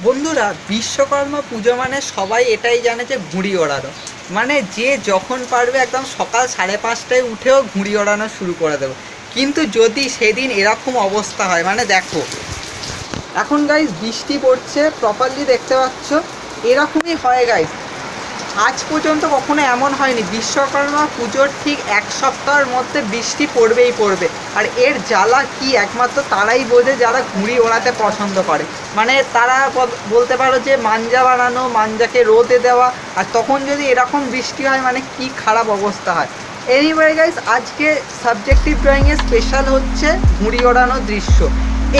বন্ধুরা, বিশ্বকর্মা পুজো মানে সবাই এটাই জানে যে ঘুড়ি ওড়ানো, মানে যে যখন পারবে একদম সকাল 5:30টায় উঠেও ঘুড়ি ওড়ানো শুরু করে দেবে। কিন্তু যদি সেদিন এরকম অবস্থা হয়, মানে দেখো এখন গাইজ বৃষ্টি পড়ছে, প্রপারলি দেখতে পাচ্ছ, এরকমই হয় গাইজ। আজ পর্যন্ত কখনো এমন হয়নি। বিশ্বকর্মা পুজোর ঠিক এক সপ্তাহের মধ্যে বৃষ্টি পড়বেই পড়বে। আর এর জ্বালা কি একমাত্র তারাই বোঝে যারা ঘুড়ি ওড়াতে পছন্দ করে। মানে তারা বলতে পারো যে মাঞ্জা বানানো, মাঞ্জাকে রোদে দেওয়া, আর তখন যদি এরকম বৃষ্টি হয় মানে কি খারাপ অবস্থা হয়। এনিওয়ে গাইস, আজকে সাবজেক্টিভ ড্রয়িংয়ে স্পেশাল হচ্ছে ঘুড়ি ওড়ানো দৃশ্য।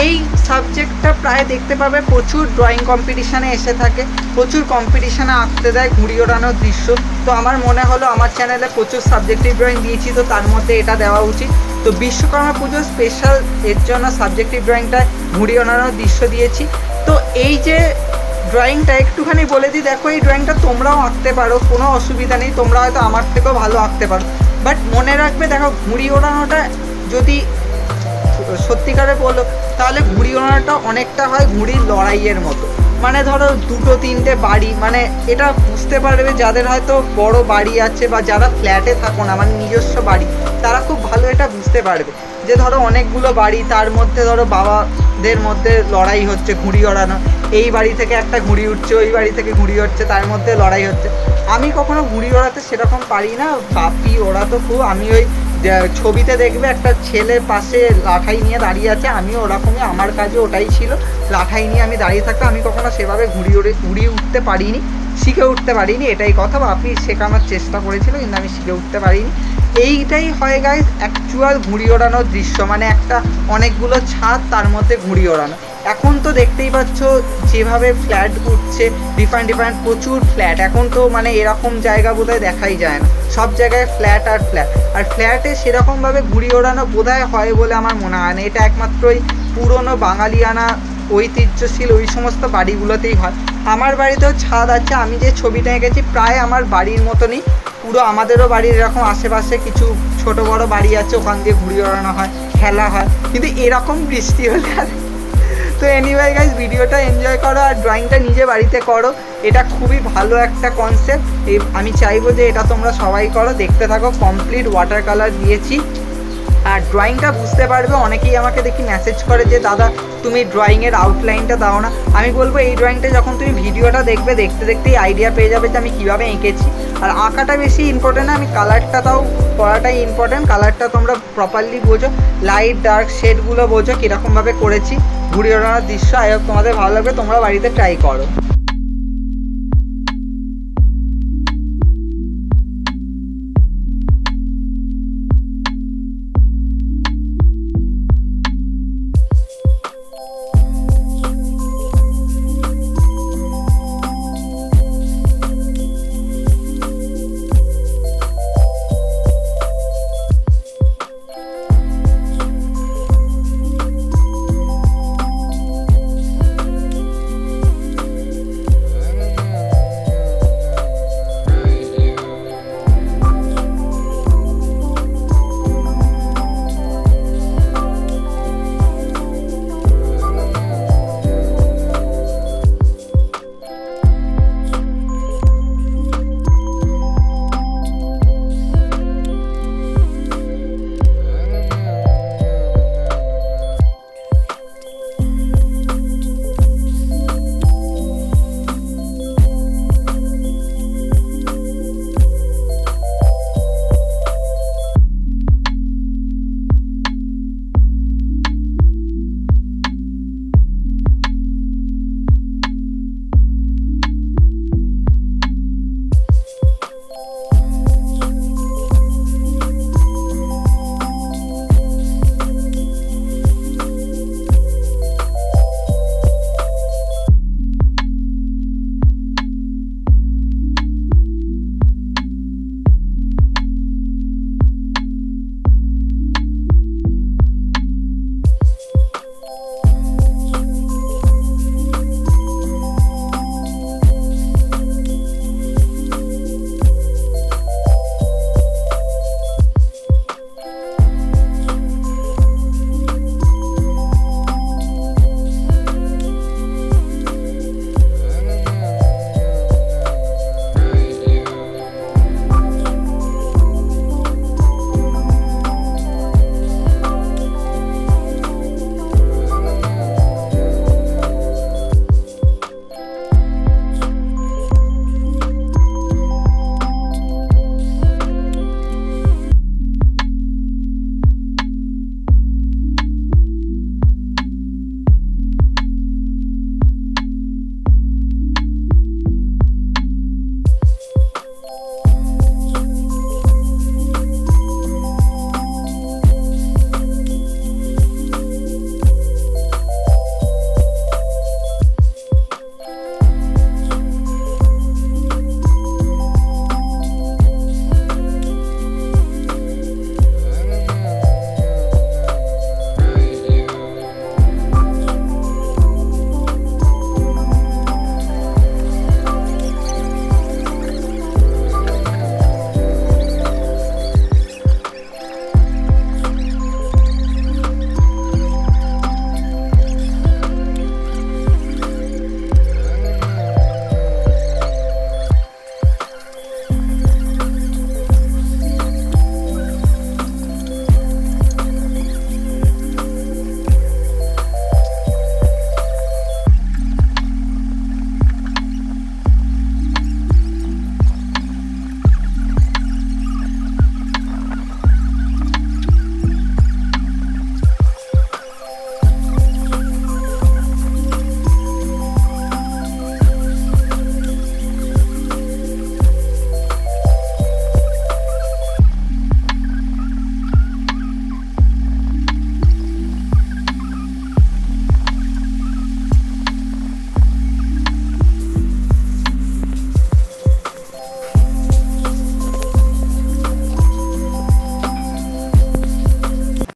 এই সাবজেক্টটা প্রায় দেখতে পাবে প্রচুর ড্রয়িং কম্পিটিশানে এসে থাকে, প্রচুর কম্পিটিশানে আঁকতে দেয় ঘুড়ি ওড়ানোর দৃশ্য। তো আমার মনে হলো আমার চ্যানেলে প্রচুর সাবজেক্টিভ ড্রয়িং দিয়েছি, তো তার মধ্যে এটা দেওয়া উচিত। তো বিশ্বকর্মা পুজো স্পেশাল এর জন্য সাবজেক্টিভ ড্রয়িংটায় ঘুড়ি ওড়ানোর দৃশ্য দিয়েছি। তো এই যে ড্রয়িংটা একটুখানি বলে দিই, দেখো এই ড্রয়িংটা তোমরাও আঁকতে পারো, কোনো অসুবিধা নেই, তোমরা হয়তো আমার থেকেও ভালো আঁকতে পারো। বাট মনে রাখবে, দেখো ঘুড়ি ওড়ানোটা যদি সত্যিকারে বলো তাহলে ঘুড়ি ওড়ানোটা অনেকটা হয় ঘুড়ির লড়াইয়ের মতো। মানে ধরো 2-3টে বাড়ি, মানে এটা বুঝতে পারবে যাদের হয়তো বড় বাড়ি আছে বা যারা ফ্ল্যাটে থাকো না, মানে নিজস্ব বাড়ি, তারা খুব ভালো এটা বুঝতে পারবে যে ধরো অনেকগুলো বাড়ি, তার মধ্যে ধরো বাবাদের মধ্যে লড়াই হচ্ছে ঘুড়ি ওড়ানো, এই বাড়ি থেকে একটা ঘুড়ি উঠছে, ওই বাড়ি থেকে ঘুড়ি উঠছে, তার মধ্যে লড়াই হচ্ছে। আমি কখনো ঘুড়ি ওড়াতে সেরকম পারি না, বাপি ওড়াতো খুব। আমি ওই ছবিতে দেখবে একটা ছেলে পাশে লাঠাই নিয়ে দাঁড়িয়ে আছে, আমিও ওরকমই, আমার কাজে ওটাই ছিল, লাঠাই নিয়ে আমি দাঁড়িয়ে থাকতাম। আমি কখনো সেভাবে ঘুড়িয়ে উঠতে পারিনি, শিখে উঠতে পারিনি, এটাই কথা। বাপি শেখানোর চেষ্টা করেছিল কিন্তু আমি শিখে উঠতে পারিনি। এইটাই হয় গাইজ অ্যাকচুয়াল ঘুড়ি ওড়ানোর দৃশ্য, মানে একটা অনেকগুলো ছাদ, তার মধ্যে ঘুড়ি ওড়ানো। এখন তো দেখতেই পাচ্ছ যেভাবে ফ্ল্যাট উঠছে, ডিফারেন্ট প্রচুর ফ্ল্যাট। এখন তো মানে এরকম জায়গা বোধহয় দেখাই যায় না, সব জায়গায় ফ্ল্যাট আর ফ্ল্যাট। আর ফ্ল্যাটে সেরকমভাবে ঘুড়ি ওড়ানো বোধহয় হয় বলে আমার মনে হয় না। এটা একমাত্রই পুরনো বাঙালিয়ানা ঐতিহ্যশীল ওই সমস্ত বাড়িগুলোতেই হয়। আমার বাড়িতেও ছাদ আছে, আমি যে ছবিটা এঁকেছি প্রায় আমার বাড়ির মতনই পুরো। আমাদেরও বাড়ির এরকম আশেপাশে কিছু ছোট বড় বাড়ি আছে, ওখান দিয়ে ঘুড়ি ওড়ানো হয়, খেলা হয়, কিন্তু এরকম বৃষ্টি হলে আর। তো এনিওয়ে গাইজ, ভিডিওটা এনজয় করো আর ড্রয়িংটা নিজে বাড়িতে করো, এটা খুবই ভালো একটা কনসেপ্ট। আমি চাইবো যে এটা তোমরা সবাই করো, দেখতে থাকো। কমপ্লিট ওয়াটার কালার দিয়েছি আর ড্রয়িংটা বুঝতে পারবে। অনেকেই আমাকে দেখি মেসেজ করে যে দাদা তুমি ড্রয়িংয়ের আউটলাইনটা দাও না। আমি বলবো এই ড্রয়িংটা যখন তুমি ভিডিওটা দেখবে, দেখতে দেখতেই আইডিয়া পেয়ে যাবে যে আমি কীভাবে এঁকেছি। আর আঁকাটা বেশি ইম্পর্টেন্ট না, আমি কালারটা তাও করাটাই ইম্পর্টেন্ট। কালারটা তোমরা প্রপারলি বোঝো, লাইট ডার্ক শেডগুলো বোঝো কীরকমভাবে করেছি ঘুড়ি ওড়ানোর দৃশ্য। আই হোপ তোমাদের ভালো লাগবে, তোমরা বাড়িতে ট্রাই করো।